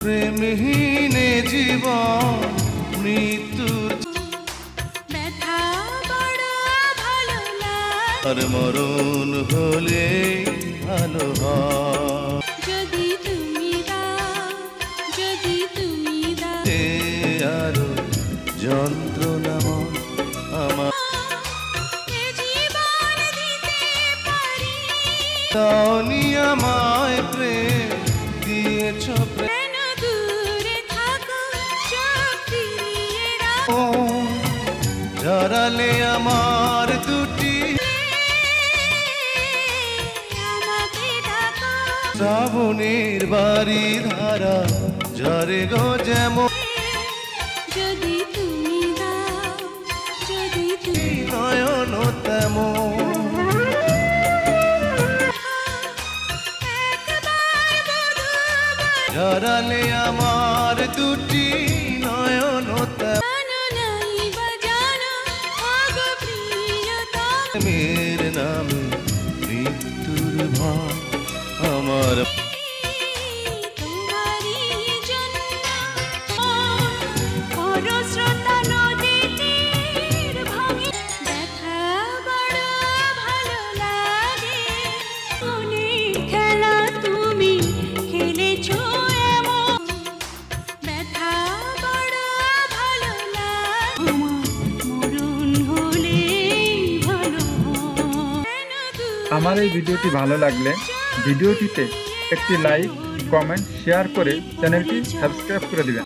প্রেমহীনে জীবন মৃত্যুর ব্যথা বড় ভালো লাগে আর মরণ হলে ভালো হয় যদি তুমি দাও এ আরো যন্ত্রণাময় আমার এ জীবন দিতে পারি দাওনি আমায় প্রেম দিয়েছ প্রেম কেন দূরে থাকো চোখ ফিরিয়ে রাখো জড়ালে আমার দুটি আমাকে ডাকো শ্রাবণের বাড়ি ধারা ঝরে গো যেমন যদি তুমি দাও যদি তুমি নয়ন তেমন একবার দুবার জড়ালে আমার দুটি নয়ন জানো নাই বা জানো ওগো প্রিয়তম প্রেমের নামে মৃত্যুর ভয় আমার তোমারই জন্য করো শ্রোতা নদীতে ভাঙে ব্যথা বড় ভালো লাগে মনের খেলা তুমি খেলেছো এমন ব্যথা বড় ভালো লাগে মরণ হলে ভালো হয় আমার এই ভিডিওটি ভালো লাগলে ভিডিওটিতে একটি লাইক, কমেন্ট, শেয়ার করে চ্যানেলটি সাবস্ক্রাইব করে দিবেন।